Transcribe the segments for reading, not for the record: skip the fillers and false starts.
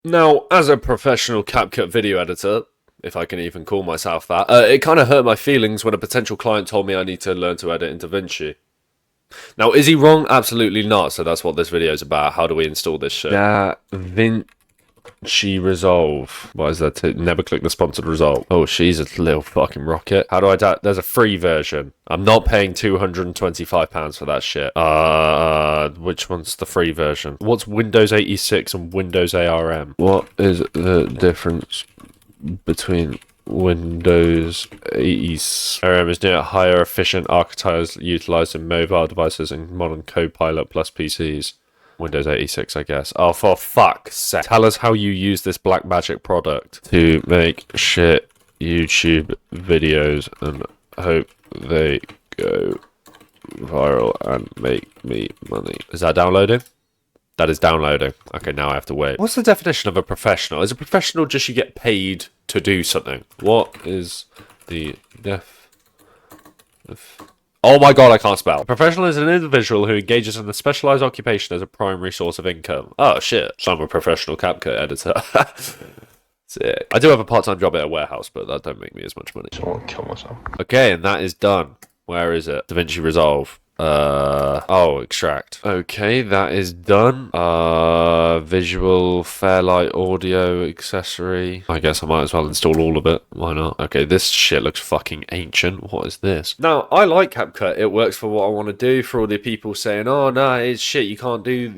Now, as a professional CapCut video editor, if I can even call myself that, it kind of hurt my feelings when a potential client told me I need to learn to edit in DaVinci. Now, is he wrong? Absolutely not. So that's what this video is about. How do we install this shit? DaVinci Resolve. Why is that? Never click the sponsored result. Oh, she's a little fucking rocket. How do I do? There's a free version. I'm not paying £225 for that shit. Which one's the free version? What's Windows 86 and Windows ARM? What is the difference between Windows 86? ARM is near higher efficient architectures utilized in mobile devices and modern Copilot plus PCs. Windows 86, I guess. Oh, for fuck's sake. Tell us how you use this black magic product to make shit YouTube videos and hope they go viral and make me money. Is that downloading? That is downloading. Okay, now I have to wait. What's the definition of a professional? Is a professional just you get paid to do something? What is the Oh my god, I can't spell. A professional is an individual who engages in a specialized occupation as a primary source of income. Oh shit. So I'm a professional CapCut editor. Sick. I do have a part-time job at a warehouse, but that don't make me as much money. I want to kill myself. Okay, and that is done. Where is it? DaVinci Resolve. Extract. Okay, that is done. Visual, Fairlight audio accessory. I guess I might as well install all of it. Why not? Okay, this shit looks fucking ancient. What is this? Now, I like CapCut. It works for what I want to do. For all the people saying, oh, no, it's shit. You can't do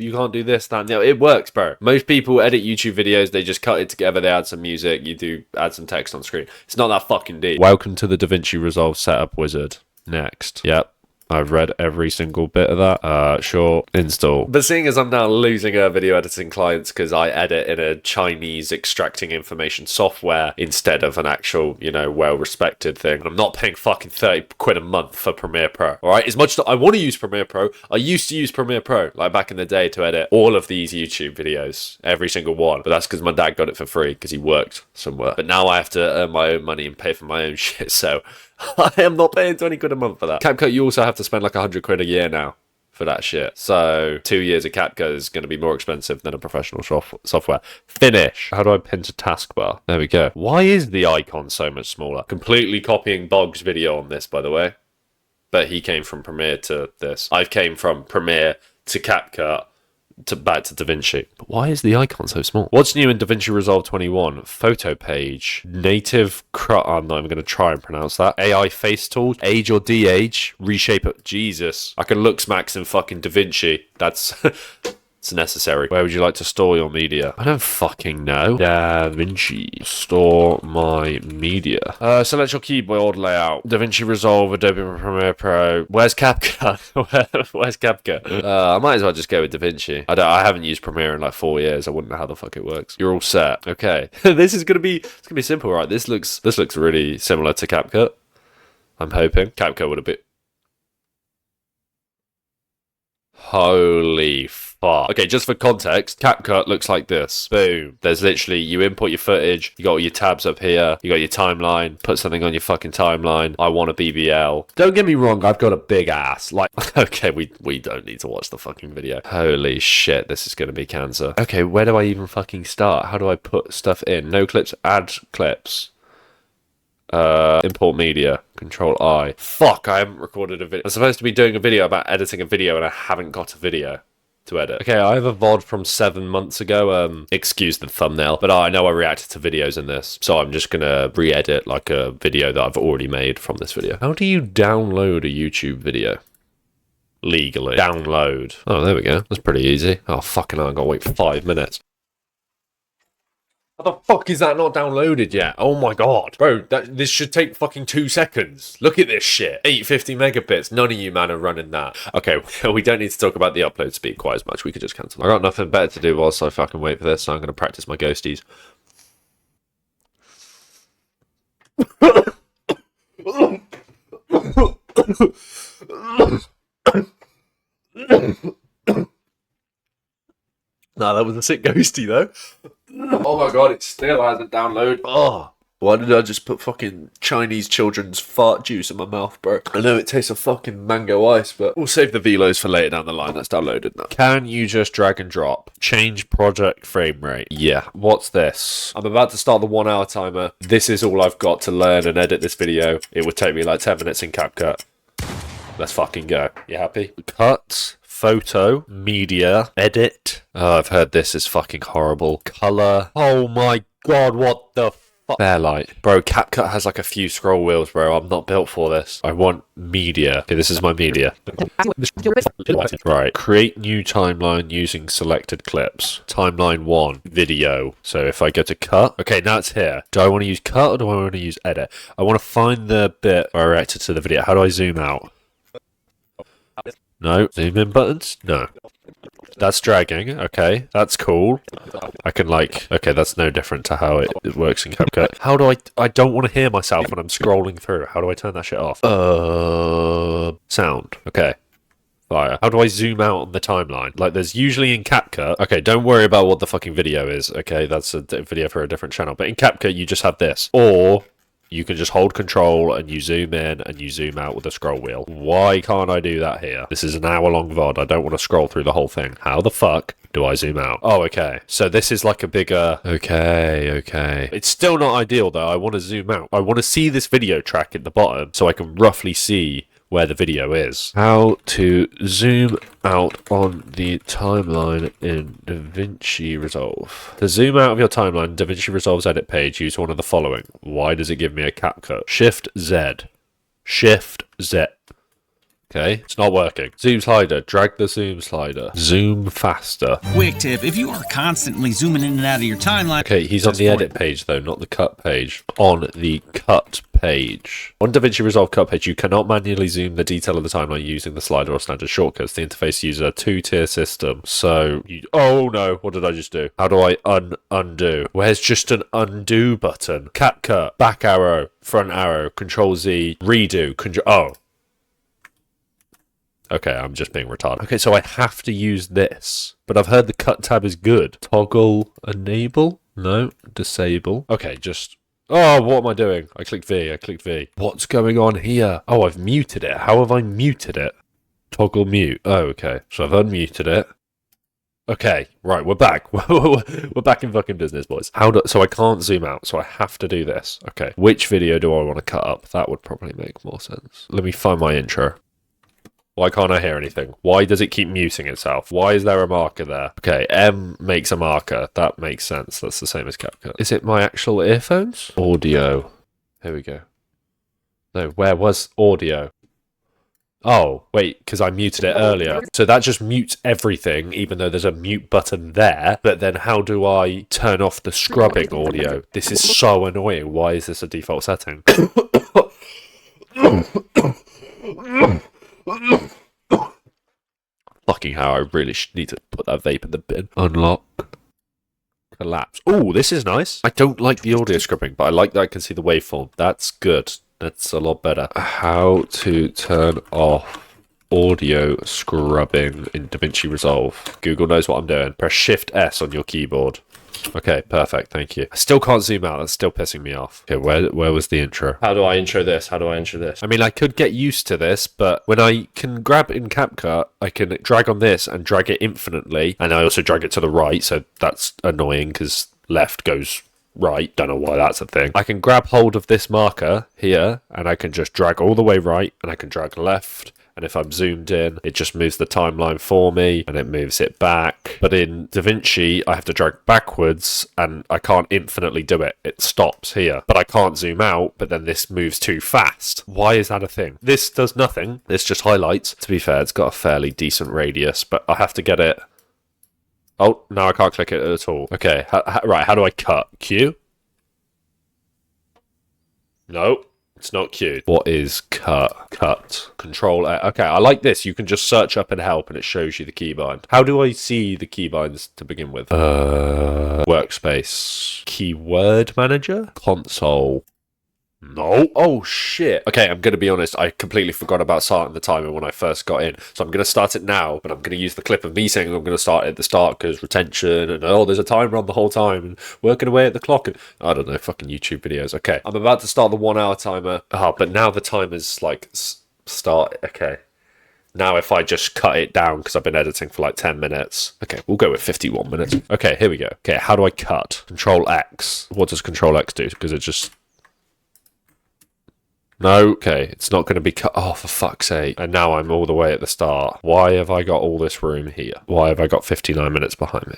this, that, and the other. It works, bro. Most people edit YouTube videos. They just cut it together. They add some music. You add some text on screen. It's not that fucking deep. Welcome to the DaVinci Resolve setup wizard. Next. Yep. I've read every single bit of that. Sure, install. But seeing as I'm now losing video editing clients because I edit in a Chinese extracting information software instead of an actual, well-respected thing, and I'm not paying fucking 30 quid a month for Premiere Pro. All right, as much as I want to use Premiere Pro, I used to use Premiere Pro, like back in the day, to edit all of these YouTube videos, every single one. But that's because my dad got it for free because he worked somewhere. But now I have to earn my own money and pay for my own shit, so I am not paying 20 quid a month for that. CapCut, you also have to spend like 100 quid a year now for that shit. So 2 years of CapCut is going to be more expensive than a professional software. Finish. How do I pin to taskbar? There we go. Why is the icon so much smaller? Completely copying Bog's video on this, by the way. But he came from Premiere to this. I came from Premiere to CapCut back to DaVinci. But why is the icon so small? What's new in DaVinci Resolve 21? Photo page. Native I'm not even going to try and pronounce that. AI face tool. Age or de-age. Reshape it. Jesus. I can looks max in fucking DaVinci. That's it's necessary. Where would you like to store your media? I don't fucking know. DaVinci. Store my media. Select your keyboard layout. DaVinci Resolve, Adobe Premiere Pro. Where's CapCut? Where's CapCut? I might as well just go with DaVinci. I haven't used Premiere in like 4 years. I wouldn't know how the fuck it works. You're all set. Okay. This is gonna be simple, right? This looks really similar to CapCut. I'm hoping. CapCut would have been. Holy fuck. Okay, just for context, CapCut looks like this. Boom. There's literally, you import your footage, you got all your tabs up here, you got your timeline, put something on your fucking timeline. I want a BBL. Don't get me wrong, I've got a big ass. Like, okay, we don't need to watch the fucking video. Holy shit, this is gonna be cancer. Okay, where do I even fucking start? How do I put stuff in? No clips, add clips. Import media, Control I. Fuck, I haven't recorded a video. I'm supposed to be doing a video about editing a video and I haven't got a video to edit. Okay, I have a VOD from 7 months ago. Excuse the thumbnail, but I know I reacted to videos in this, so I'm just gonna re-edit like a video that I've already made from this video. How do you download a YouTube video? Legally. Download. Oh, there we go. That's pretty easy. Oh, fucking hell, I gotta wait 5 minutes. How the fuck is that not downloaded yet? Oh my god. Bro, this should take fucking 2 seconds. Look at this shit. 850 megabits. None of you, man, are running that. Okay, we don't need to talk about the upload speed quite as much. We could just cancel. I got nothing better to do whilst I fucking wait for this, so I'm going to practice my ghosties. Nah, that was a sick ghosty, though. Oh my god, it still hasn't downloaded. Oh, Why did I just put fucking Chinese children's fart juice in my mouth, bro? I know it tastes of fucking mango ice, but we'll save the velos for later down the line. That's downloaded now. Can you just drag and drop? Change project frame rate. Yeah. What's this? I'm about to start the 1 hour timer. This is all I've got to learn and edit this video. It would take me like 10 minutes in CapCut. Let's fucking go. You happy? Cut. Photo, media, edit. Oh, I've heard this is fucking horrible. Color. Oh my god, what the fuck? Fairlight. Bro, CapCut has like a few scroll wheels, bro. I'm not built for this. I want media. Okay, this is my media. Right. Create new timeline using selected clips. Timeline 1, video. So if I go to cut. Okay, now it's here. Do I want to use cut or do I want to use edit? I want to find the bit directed to the video. How do I zoom out? No. Zoom in buttons? No. That's dragging. Okay. That's cool. I can like... Okay, that's no different to how it works in CapCut. How do I don't want to hear myself when I'm scrolling through. How do I turn that shit off? Sound. Okay. Fire. How do I zoom out on the timeline? Like, there's usually in CapCut... Okay, don't worry about what the fucking video is. Okay, that's a video for a different channel. But in CapCut, you just have this. Or... you can just hold control and you zoom in and you zoom out with the scroll wheel. Why can't I do that here? This is an hour-long VOD. I don't want to scroll through the whole thing. How the fuck do I zoom out? Oh, okay. So this is like a bigger... Okay. It's still not ideal, though. I want to zoom out. I want to see this video track at the bottom so I can roughly see where the video is. How to zoom out on the timeline in DaVinci Resolve. To zoom out of your timeline, DaVinci Resolve's edit page, use one of the following. Why does it give me a CapCut? Shift Z. Shift Z. Okay, it's not working. Zoom slider. Drag the zoom slider. Zoom faster. Quick tip, if you are constantly zooming in and out of your timeline... Okay, he's on the edit page though, not the cut page. On the cut page. On DaVinci Resolve cut page, you cannot manually zoom the detail of the timeline using the slider or standard shortcuts. The interface uses a two-tier system. So, oh no, what did I just do? How do I undo? Where's just an undo button? CapCut, back arrow, front arrow, Control Z, redo, oh. Okay, I'm just being retarded. Okay, so I have to use this. But I've heard the cut tab is good. Toggle enable? No. Disable. Okay, just... Oh, what am I doing? I clicked V. What's going on here? Oh, I've muted it. How have I muted it? Toggle mute. Oh, okay. So I've unmuted it. Okay, right, we're back. We're back in fucking business, boys. So I can't zoom out, so I have to do this. Okay, which video do I want to cut up? That would probably make more sense. Let me find my intro. Why can't I hear anything? Why does it keep muting itself? Why is there a marker there? Okay, M makes a marker. That makes sense. That's the same as CapCut. Is it my actual earphones? Audio. Here we go. No, where was audio? Oh, wait, because I muted it earlier. So that just mutes everything, even though there's a mute button there. But then how do I turn off the scrubbing audio? This is so annoying. Why is this a default setting? Fucking hell, I really need to put that vape in the bin. Unlock. Collapse. Oh, this is nice. I don't like the audio scrubbing, but I like that I can see the waveform. That's good. That's a lot better. How to turn off audio scrubbing in DaVinci Resolve. Google knows what I'm doing. Press Shift S on your keyboard. Okay, perfect, thank you. I still can't zoom out, that's still pissing me off. Okay, where was the intro? How do I intro this? I mean, I could get used to this, but when I can grab in CapCut, I can drag on this and drag it infinitely, and I also drag it to the right, so that's annoying, because left goes right. Don't know why that's a thing. I can grab hold of this marker here, and I can just drag all the way right, and I can drag left. And if I'm zoomed in, it just moves the timeline for me and it moves it back. But in DaVinci, I have to drag backwards and I can't infinitely do it. It stops here. But I can't zoom out, but then this moves too fast. Why is that a thing? This does nothing. This just highlights. To be fair, it's got a fairly decent radius, but I have to get it. Oh, now I can't click it at all. Okay, right, how do I cut? Q? No. It's not Q. What is cut? Cut. Control A. Okay, I like this. You can just search up and help and it shows you the keybind. How do I see the keybinds to begin with? Workspace. Keyword manager? Console. No. Oh, shit. Okay, I'm going to be honest. I completely forgot about starting the timer when I first got in. So I'm going to start it now, but I'm going to use the clip of me saying I'm going to start at the start because retention and, oh, there's a timer on the whole time and working away at the clock. And I don't know, fucking YouTube videos. Okay, I'm about to start the 1 hour timer. Oh, but now the timer's like start. Okay. Now if I just cut it down because I've been editing for like 10 minutes. Okay, we'll go with 51 minutes. Okay, here we go. Okay, how do I cut? Control X. What does Control X do? Because it just... No, okay, it's not going to be cut. Oh, for fuck's sake. And now I'm all the way at the start. Why have I got all this room here? Why have I got 59 minutes behind me?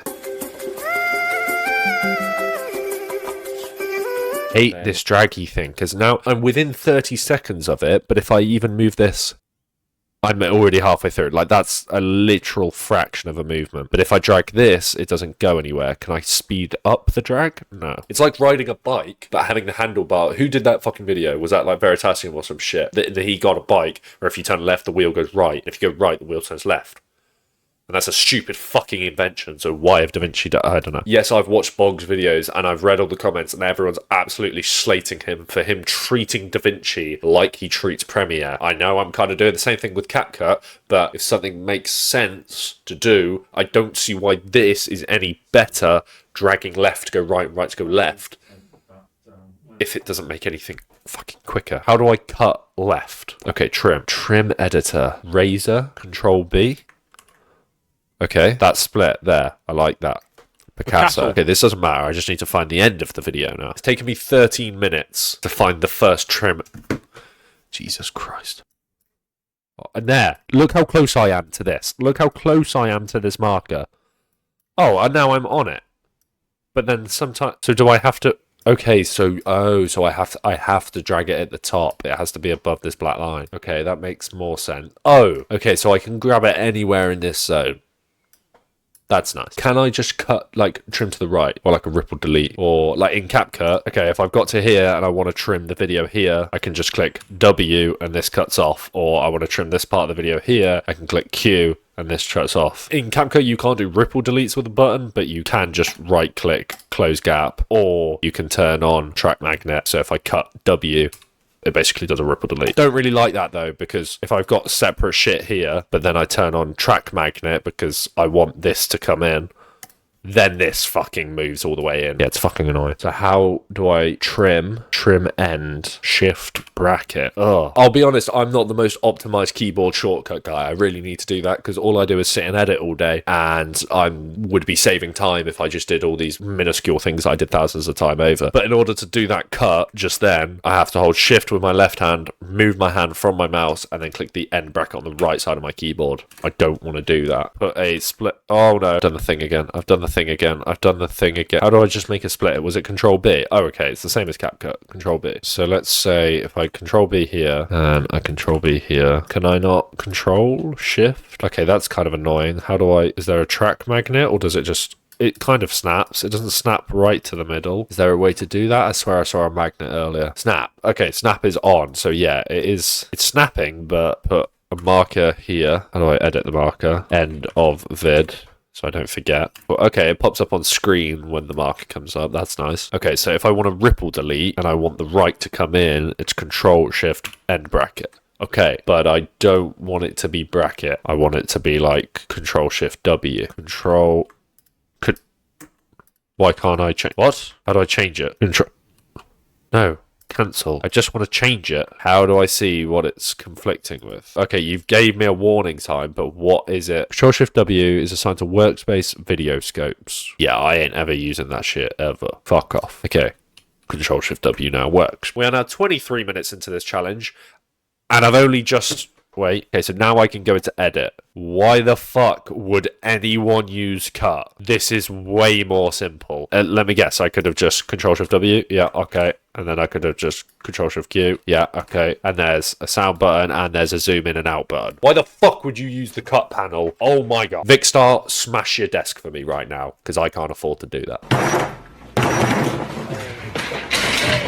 Hate this draggy thing, because now I'm within 30 seconds of it, but if I even move this, I'm already halfway through. Like, that's a literal fraction of a movement. But if I drag this, it doesn't go anywhere. Can I speed up the drag? No. It's like riding a bike, but having the handlebar. Who did that fucking video? Was that like Veritasium or some shit? That he got a bike where if you turn left, the wheel goes right. If you go right, the wheel turns left. And that's a stupid fucking invention, so why have DaVinci done? I don't know. Yes, I've watched Bog's videos, and I've read all the comments, and everyone's absolutely slating him for him treating DaVinci like he treats Premiere. I know I'm kind of doing the same thing with CapCut, but if something makes sense to do, I don't see why this is any better, dragging left to go right and right to go left, if it doesn't make anything fucking quicker. How do I cut left? Okay, trim. Trim editor. Razor. Control B. Okay, that split there. I like that. Picasso. Okay, this doesn't matter. I just need to find the end of the video now. It's taken me 13 minutes to find the first trim. Jesus Christ. Oh, and there. Look how close I am to this. Look how close I am to this marker. Oh, and now I'm on it. But then sometimes... So do I have to... Okay, so... Oh, so I have to drag it at the top. It has to be above this black line. Okay, that makes more sense. Oh, okay, so I can grab it anywhere in this zone. That's nice. Can I just cut, like, trim to the right? Or like a ripple delete? Or like in CapCut, okay, if I've got to here and I want to trim the video here, I can just click W and this cuts off. Or I want to trim this part of the video here, I can click Q and this cuts off. In CapCut, you can't do ripple deletes with a button, but you can just right click, close gap, or you can turn on track magnet. So if I cut W, it basically does a ripple delete. Don't really like that though, because if I've got separate shit here, but then I turn on track magnet because I want this to come in, then this fucking moves all the way in. Yeah, it's fucking annoying. So how do I trim end, shift, bracket? Ugh. I'll be honest, I'm not the most optimized keyboard shortcut guy. I really need to do that because all I do is sit and edit all day, and I would be saving time if I just did all these minuscule things I did thousands of time over. But in order to do that cut just then, I have to hold shift with my left hand, move my hand from my mouse, and then click the end bracket on the right side of my keyboard. I don't want to do that. Put a split. Oh no, I've done the thing again. I've done the thing again. How do I just make a split? Was it Control B? Oh, okay, it's the same as CapCut. Control B. So let's say if I Control B here and I Control B here, can I not Control Shift? Okay, that's kind of annoying. How do I... Is there a track magnet, or does it just... It kind of snaps. It doesn't snap right to the middle. Is there a way to do that? I swear I saw a magnet earlier. Snap. Okay, snap is on. So yeah, it's snapping, but put a marker here. How do I edit the marker? End of vid. So I don't forget. But okay, it pops up on screen when the marker comes up. That's nice. Okay, so if I want to ripple delete and I want the right to come in, it's Control Shift end bracket. Okay, but I don't want it to be bracket. I want it to be like Control Shift W. Why can't I change? What? How do I change it? No. Cancel. I just want to change it. How do I see what it's conflicting with? Okay, you've gave me a warning time, but what is it? Control Shift W is assigned to workspace video scopes. Yeah, I ain't ever using that shit ever. Fuck off. Okay. Control Shift W now works. We are now 23 minutes into this challenge, and I've only just... Wait. Okay, so now I can go into edit. Why the fuck would anyone use cut? This is way more simple. Let me guess. I could have just Control Shift W. Yeah, okay. And then I could have just Control Shift Q. Yeah, okay. And there's a sound button and there's a zoom in and out button. Why the fuck would you use the cut panel? Oh my god. Vicstar, smash your desk for me right now, because I can't afford to do that.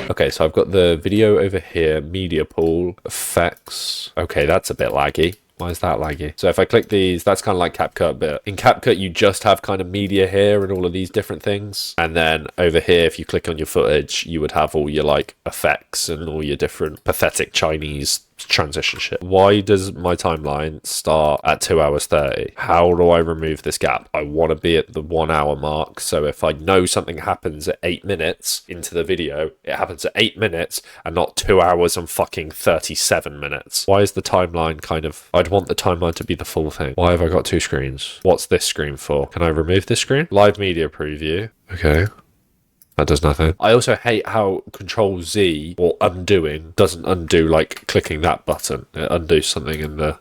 Okay, so I've got the video over here, media pool, effects. Okay, that's a bit laggy. Why is that laggy? So if I click these, that's kind of like CapCut, but in CapCut, you just have kind of media here and all of these different things. And then over here, if you click on your footage, you would have all your like effects and all your different pathetic Chinese transition shit. Why does my timeline start at 2 hours 30? How do I remove this gap? I want to be at the 1 hour mark. So if I know something happens at 8 minutes into the video, it happens at 8 minutes and not 2 hours and fucking 37 minutes. Why is the timeline kind of... I'd want the timeline to be the full thing. Why have I got 2 screens? What's this screen for? Can I remove this screen? Live media preview. Okay. That does nothing. I also hate how Control Z or undoing doesn't undo like clicking that button. It undoes something in the...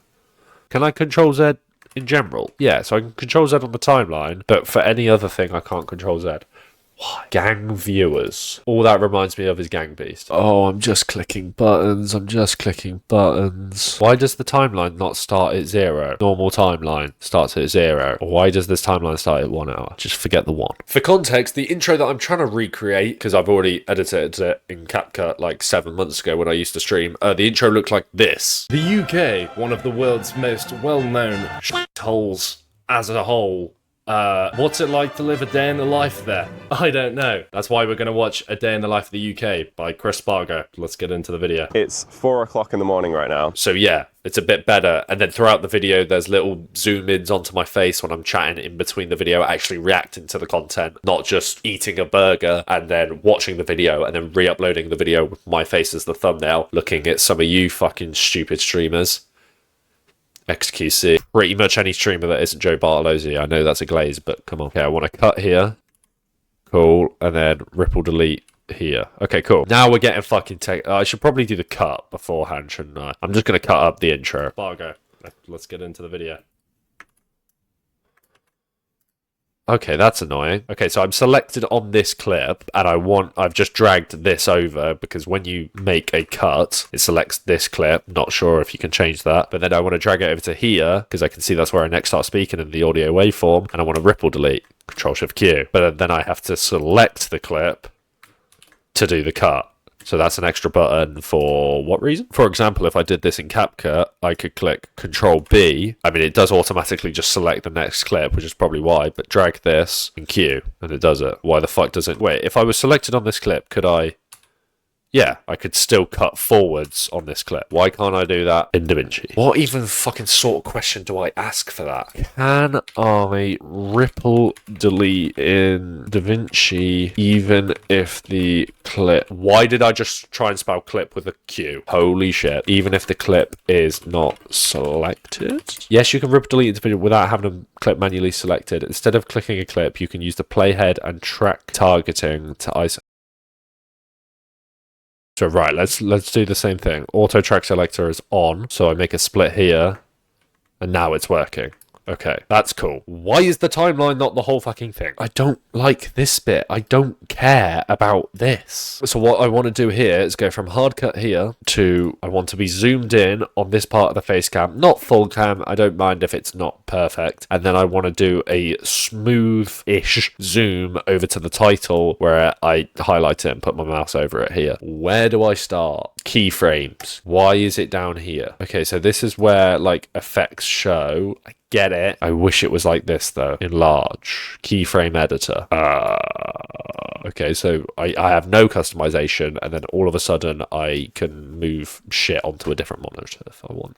Can I Control Z in general? Yeah, so I can Control Z on the timeline, but for any other thing I can't Control Z. Why? Gang viewers. All that reminds me of is Gang Beast. Oh, I'm just clicking buttons. I'm just clicking buttons. Why does the timeline not start at 0? Normal timeline starts at 0. Or why does this timeline start at 1 hour? Just forget the 1. For context, the intro that I'm trying to recreate, because I've already edited it in CapCut like 7 months ago when I used to stream, the intro looked like this. The UK, one of the world's most well-known holes as a whole. What's it like to live a day in the life there? I don't know. That's why we're going to watch A Day in the Life of the UK by Chris Spargo. Let's get into the video. It's 4 o'clock in the morning right now. So yeah, it's a bit better. And then throughout the video, there's little zoom-ins onto my face when I'm chatting in between the video, actually reacting to the content, not just eating a burger and then watching the video and then re-uploading the video with my face as the thumbnail, looking at some of you fucking stupid streamers. XQC. Pretty much any streamer that isn't Joe Bartolozzi. I know that's a glaze, but come on. Okay, I want to cut here. Cool. And then ripple delete here. Okay, cool. Now we're getting fucking I should probably do the cut beforehand, shouldn't I? I'm just going to cut up the intro. Spargo. Let's get into the video. Okay, that's annoying. Okay, so I'm selected on this clip and I've just dragged this over because when you make a cut, it selects this clip. Not sure if you can change that, but then I want to drag it over to here because I can see that's where I next start speaking in the audio waveform, and I want to ripple delete, Control-Shift-Q. But then I have to select the clip to do the cut. So that's an extra button for what reason? For example, if I did this in CapCut, I could click Control B. I mean, it does automatically just select the next clip, which is probably why, but drag this and Q, and it does it. Why the fuck does it? Wait, if I was selected on this clip, could I... Yeah, I could still cut forwards on this clip. Why can't I do that in DaVinci? What even fucking sort of question do I ask for that? Can I ripple delete in DaVinci even if the clip... Why did I just try and spell clip with a Q? Holy shit. Even if the clip is not selected? Yes, you can ripple delete into video without having a clip manually selected. Instead of clicking a clip, you can use the playhead and track targeting to isolate. So right, let's do the same thing. Auto track selector is on, so I make a split here, and now it's working. Okay, that's cool. Why is the timeline not the whole fucking thing? I don't like this bit. I don't care about this. So what I want to do here is go from hard cut here to I want to be zoomed in on this part of the face cam. Not full cam. I don't mind if it's not perfect. And then I want to do a smooth-ish zoom over to the title where I highlight it and put my mouse over it here. Where do I start? Keyframes. Why is it down here? Okay, so this is where like effects show. I get it. I wish it was like this though. Enlarge. Keyframe editor. Okay, so I have no customization, and then all of a sudden I can move shit onto a different monitor if I want.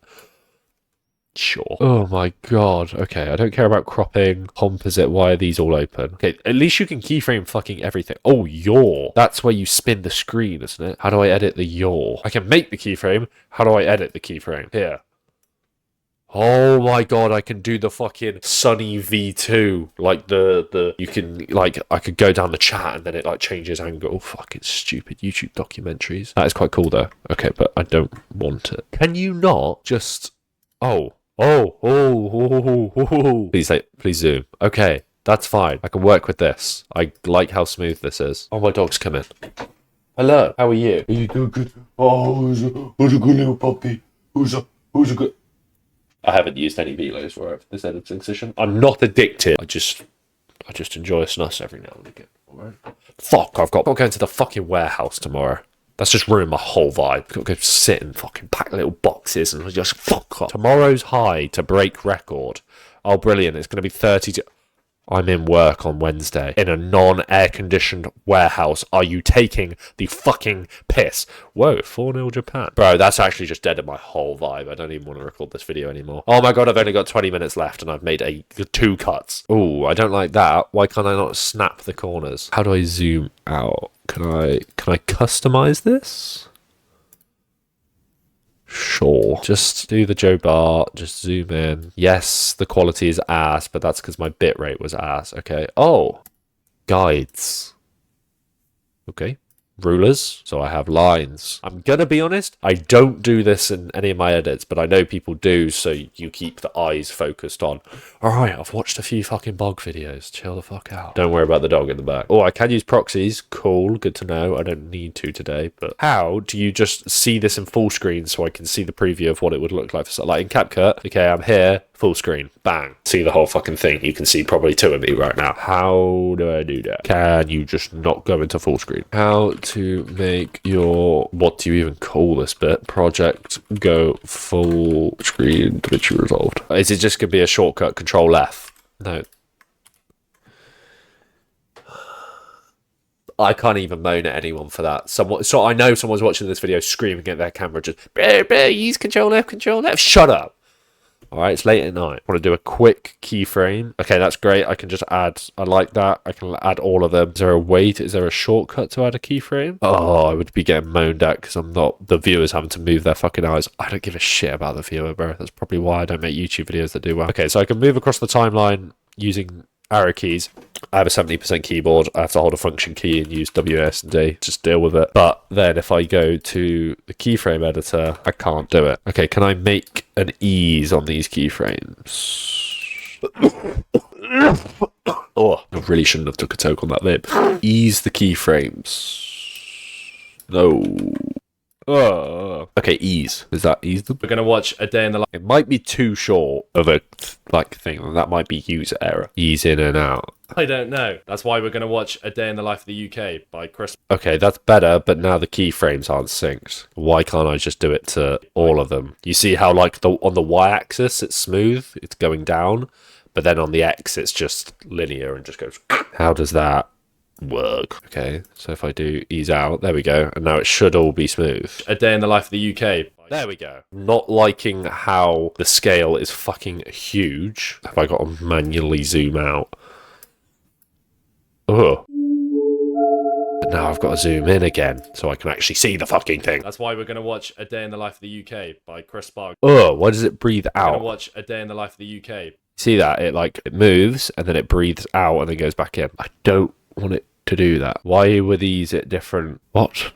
Sure. Oh my god. Okay, I don't care about cropping, composite. Why are these all open? Okay, at least you can keyframe fucking everything. Oh, yaw. That's where you spin the screen, isn't it? How do I edit the yaw? I can make the keyframe. How do I edit the keyframe? Here. Oh my god, I can do the fucking Sunny V2. Like you can, like, I could go down the chat and then it like changes angle. Oh, fucking stupid YouTube documentaries. That is quite cool though. Okay, but I don't want it. Can you not just... Oh. Please zoom. Okay, that's fine. I can work with this. I like how smooth this is. Oh, my dog's coming. Hello, how are you? Are you doing good? Oh, who's a good little puppy? Who's a good... I haven't used any velos for this editing session. I'm not addicted. I just enjoy a snus every now and again. All right. Fuck, I've got to go into the fucking warehouse tomorrow. That's just ruined my whole vibe. I've got to go sit in fucking pack little boxes and just fuck off. Tomorrow's high to break record. Oh, brilliant. It's going to be 32. I'm in work on Wednesday in a non-air-conditioned warehouse. Are you taking the fucking piss? Whoa, 4-0 Japan. Bro, that's actually just dead in my whole vibe. I don't even want to record this video anymore. Oh my god, I've only got 20 minutes left and I've made 2 cuts. Ooh, I don't like that. Why can't I not snap the corners? How do I zoom out? Can I customize this? Sure. Just do the Joe Bart. Just zoom in. Yes, the quality is ass, but that's because my bitrate was ass. Okay. Oh. Guides. Okay. Rulers. So I have lines. I'm gonna be honest, I don't do this in any of my edits, but I know people do, so you keep the eyes focused on. Alright, I've watched a few fucking bog videos. Chill the fuck out. Don't worry about the dog in the back. Oh, I can use proxies. Cool. Good to know. I don't need to today, but how do you just see this in full screen so I can see the preview of what it would look like? For, like in CapCut, okay, I'm here. Full screen, bang. See the whole fucking thing. You can see probably 2 of me right now. How do I do that? Can you just not go into full screen? How to make your, what do you even call this bit? Project go full screen, DaVinci Resolve. Is it just gonna be a shortcut, Control F? No. I can't even moan at anyone for that. So I know someone's watching this video screaming at their camera just, use Control F, Control F. Shut up. Alright, it's late at night. I want to do a quick keyframe. Okay, that's great. I can just add, I like that. I can add all of them. Is there a way to, is there a shortcut to add a keyframe? Oh, I would be getting moaned at because I'm not, the viewers having to move their fucking eyes. I don't give a shit about the viewer, bro. That's probably why I don't make YouTube videos that do well. Okay, so I can move across the timeline using arrow keys. I have a 70% keyboard. I have to hold a function key and use WASD. Just deal with it. But then if I go to the keyframe editor, I can't do it. Okay, can I make an ease on these keyframes? Oh, I really shouldn't have took a toke on that lip. Ease the keyframes. No. Oh. Okay, ease. Is that ease them? We're going to watch a day in the life. It might be too short of a like thing. That might be user error. Ease in and out. I don't know. That's why we're going to watch A Day in the Life of the UK by Chris. Okay, that's better, but now the keyframes aren't synced. Why can't I just do it to all of them? You see how like on the y-axis it's smooth, it's going down, but then on the x it's just linear and just goes. How does that work? Okay, so if I do ease out, there we go, and now it should all be smooth. A Day in the Life of the UK. There we go. Not liking how the scale is fucking huge. Have I got to manually zoom out? Oh. But now I've got to zoom in again so I can actually see the fucking thing. That's why we're going to watch A Day in the Life of the UK by Chris Spark. Oh, why does it breathe We're out? going to watch A Day in the Life of the UK. See that? It moves and then it breathes out and then goes back in. I don't want it to do that. Why were these at different... What?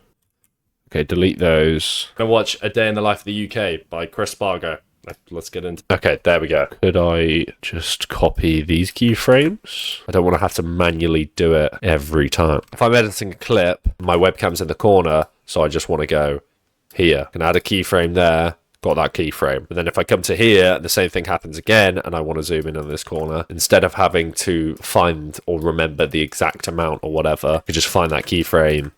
Okay, delete those. We're going to watch A Day in the Life of the UK by Chris Spargo. Let's get into. Okay, there we go. Could I just copy these keyframes? I don't want to have to manually do it every time. If I'm editing a clip, my webcam's in the corner, so I just want to go here. I can add a keyframe there. Got that keyframe. And then if I come to here, the same thing happens again, and I want to zoom in on this corner. Instead of having to find or remember the exact amount or whatever, I could just find that keyframe,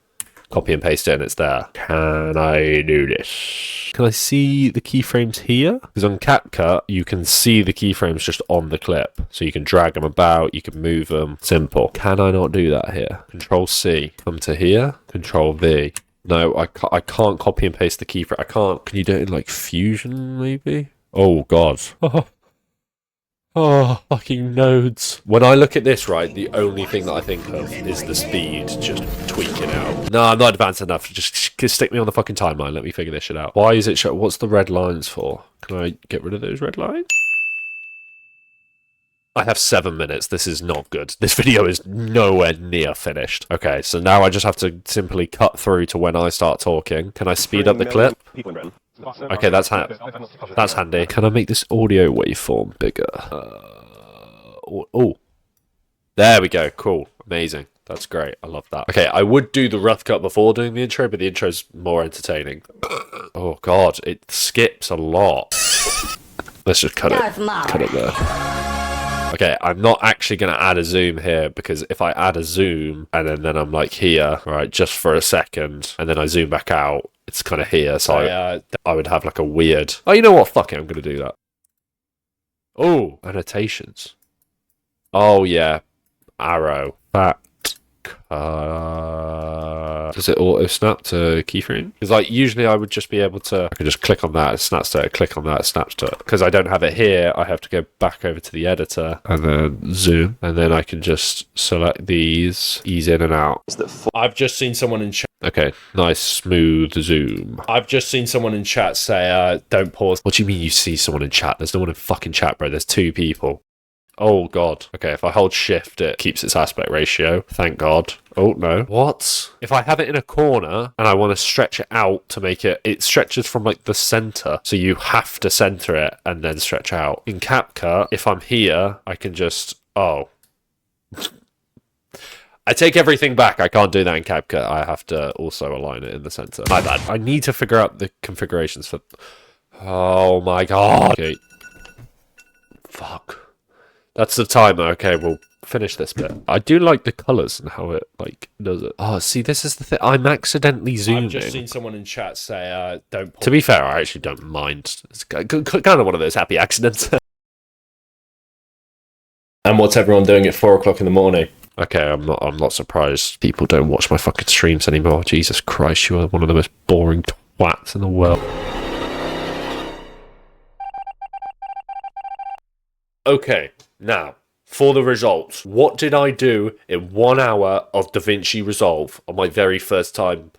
copy and paste it, and it's there. Can I do this? Can I see the keyframes here? Because on CapCut, you can see the keyframes just on the clip. So you can drag them about, you can move them. Simple. Can I not do that here? Control C. Come to here. Control V. No, I can't copy and paste the keyframe. I can't. Can you do it in like Fusion, maybe? Oh, God. Oh, fucking nodes. When I look at this, right, the only thing that I think of is the speed just tweaking out. No, I'm not advanced enough. Just stick me on the fucking timeline. Let me figure this shit out. Why is it what's the red lines for? Can I get rid of those red lines? I have 7 minutes. This is not good. This video is nowhere near finished. Okay, so now I just have to simply cut through to when I start talking. Can I speed up the clip? Okay, that's handy. Can I make this audio waveform bigger? Oh, there we go. Cool, amazing. That's great. I love that. Okay, I would do the rough cut before doing the intro, but the intro's more entertaining. Oh God, it skips a lot. Let's just cut it. Cut it there. Okay, I'm not actually going to add a zoom here, because if I add a zoom and then I'm like here, right, just for a second, and then I zoom back out, it's kind of here, so I would have like a weird... Oh, you know what? Fuck it, I'm going to do that. Oh, annotations. Oh, yeah. Arrow. Back. Does it auto snap to keyframe? Because like usually I would just be able to, I could just click on that, it snaps to it, click on that, it snaps to it. Because I don't have it here, I have to go back over to the editor and then zoom, and then I can just select these, ease in and out. I've just seen someone in chat. Okay, nice smooth zoom. I've just seen someone in chat say, don't pause. What do you mean you see someone in chat? There's no one in fucking chat, bro. There's 2 people. Oh, God. Okay, if I hold shift, it keeps its aspect ratio. Thank God. Oh, no. What? If I have it in a corner and I want to stretch it out to make it... It stretches from, like, the center. So you have to center it and then stretch out. In CapCut, if I'm here, I can just... Oh. I take everything back. I can't do that in CapCut. I have to also align it in the center. My bad. I need to figure out the configurations for... Oh, my God. Okay. Fuck. That's the timer. Okay, we'll finish this bit. I do like the colours and how it, like, does it. Oh, see, this is the thing. I'm accidentally zooming. I've just seen someone in chat say, don't pause. To be fair, I actually don't mind. It's kind of one of those happy accidents. And what's everyone doing at 4 o'clock in the morning? Okay, I'm not surprised people don't watch my fucking streams anymore. Jesus Christ, you are one of the most boring twats in the world. Okay. Now, for the results, what did I do in 1 hour of DaVinci Resolve on my very first time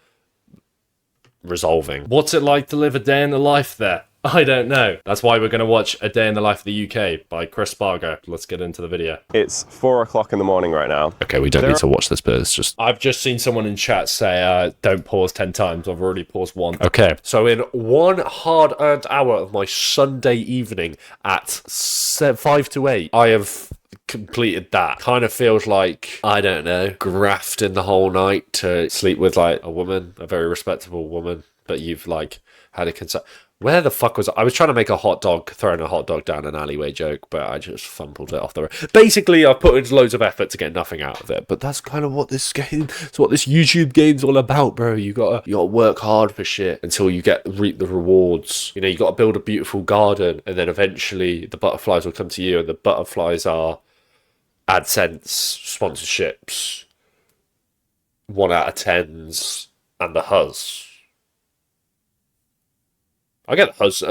resolving? What's it like to live a day in the life there? I don't know. That's why we're going to watch A Day in the Life of the UK by Chris Spargo. Let's get into the video. It's 4 o'clock in the morning right now. Okay, we don't need to watch this bit. It's just... I've just seen someone in chat say, don't pause 10 times. I've already paused 1. Okay, so in 1 hard-earned hour of my Sunday evening at 5 to 8, I have completed that. Kind of feels like, I don't know, grafting the whole night to sleep with, like, a woman, a very respectable woman, but you've, like, had a consent. Where the fuck was I? I was trying to make a hot dog, throwing a hot dog down an alleyway joke, but I just fumbled it off the road. Basically, I've put in loads of effort to get nothing out of it, but that's kind of what this game, it's what this YouTube game's all about, bro. You gotta work hard for shit until you reap the rewards. You know, you gotta build a beautiful garden, and then eventually the butterflies will come to you, and the butterflies are AdSense, sponsorships, 1 out of 10s, and the huzz. I get the huzz.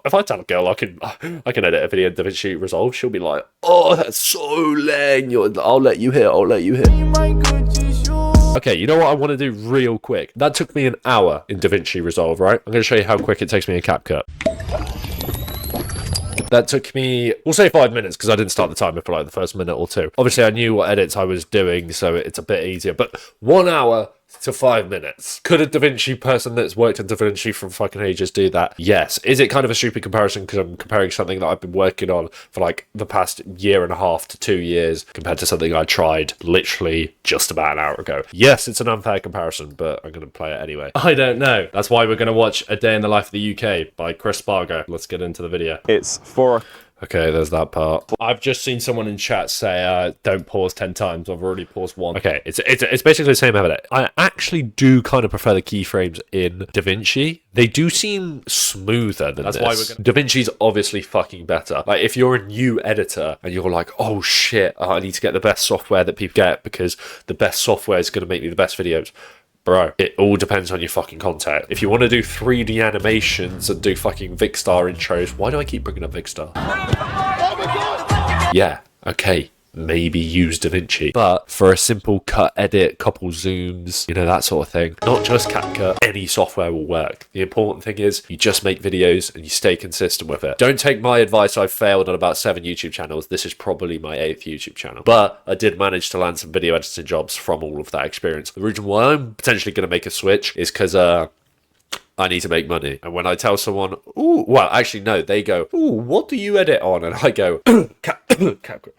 If I tell a girl I can edit a video in DaVinci Resolve, she'll be like, "Oh, that's so lame. I'll let you hit. I'll let you hit." Okay, you know what I want to do real quick? That took me an hour in DaVinci Resolve, right? I'm going to show you how quick it takes me in CapCut. That took me, we'll say 5 minutes, because I didn't start the timer for like the first minute or 2. Obviously, I knew what edits I was doing, so it's a bit easier. But 1 hour to 5 minutes. Could a DaVinci person that's worked in DaVinci for fucking ages do that? Yes. Is it kind of a stupid comparison because I'm comparing something that I've been working on for like the past 1.5 to 2 years compared to something I tried literally just about an hour ago? Yes, it's an unfair comparison, but I'm going to play it anyway. I don't know. That's why we're going to watch A Day in the Life of the UK by Chris Spargo. Let's get into the video. It's 4. Okay, there's that part. I've just seen someone in chat say, don't pause 10 times. I've already paused 1. Okay, it's basically the same edit. I actually do kind of prefer the keyframes in DaVinci. They do seem smoother than this. That's why we're gonna... DaVinci's obviously fucking better. Like, if you're a new editor and you're like, oh shit, I need to get the best software that people get because the best software is going to make me the best videos. Bro, it all depends on your fucking content. If you want to do 3D animations and do fucking Vicstar intros, why do I keep bringing up Vicstar? Yeah, okay, maybe use DaVinci. But for a simple cut, edit, couple zooms, you know, that sort of thing, not just CapCut, any software will work. The important thing is you just make videos and you stay consistent with it. Don't take my advice. I've failed on about 7 YouTube channels. This is probably my 8th YouTube channel. But I did manage to land some video editing jobs from all of that experience. The reason why I'm potentially going to make a switch is because I need to make money. And when I tell someone, ooh, well, actually, no, they go, ooh, what do you edit on? And I go, CapCut.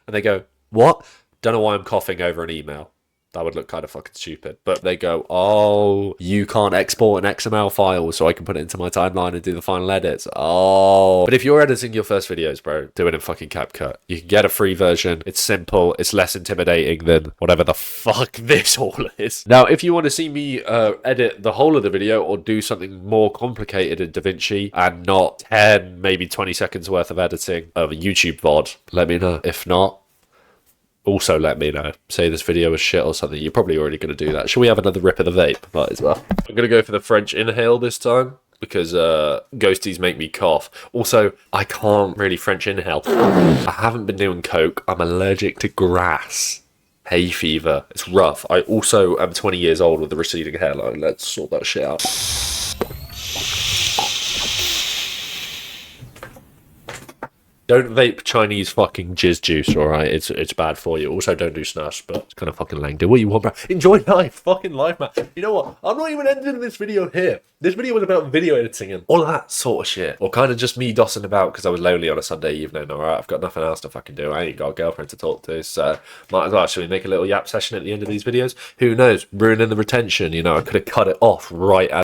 And they go, what? Don't know why I'm coughing over an email. That would look kind of fucking stupid. But they go, oh, you can't export an XML file so I can put it into my timeline and do the final edits. Oh. But if you're editing your first videos, bro, do it in fucking CapCut. You can get a free version. It's simple. It's less intimidating than whatever the fuck this all is. Now, if you want to see me edit the whole of the video or do something more complicated in DaVinci and not 10, maybe 20 seconds worth of editing of a YouTube VOD, let me know. If not, also let me know. Say this video was shit or something. You're probably already going to do that. Shall we have another rip of the vape? Might as well. I'm going to go for the French inhale this time because ghosties make me cough. Also, I can't really French inhale. I haven't been doing coke. I'm allergic to grass. Hay fever. It's rough. I also am 20 years old with a receding hairline. Let's sort that shit out. Don't vape Chinese fucking jizz juice, alright? It's bad for you. Also, don't do snush, but it's kind of fucking lame. Do what you want, bro. Enjoy life. Fucking life, man. You know what? I'm not even ending this video here. This video was about video editing and all that sort of shit. Or kind of just me dossing about because I was lonely on a Sunday evening, alright? I've got nothing else to fucking do. I ain't got a girlfriend to talk to, so might as well actually make a little yap session at the end of these videos. Who knows? Ruining the retention, you know? I could have cut it off right as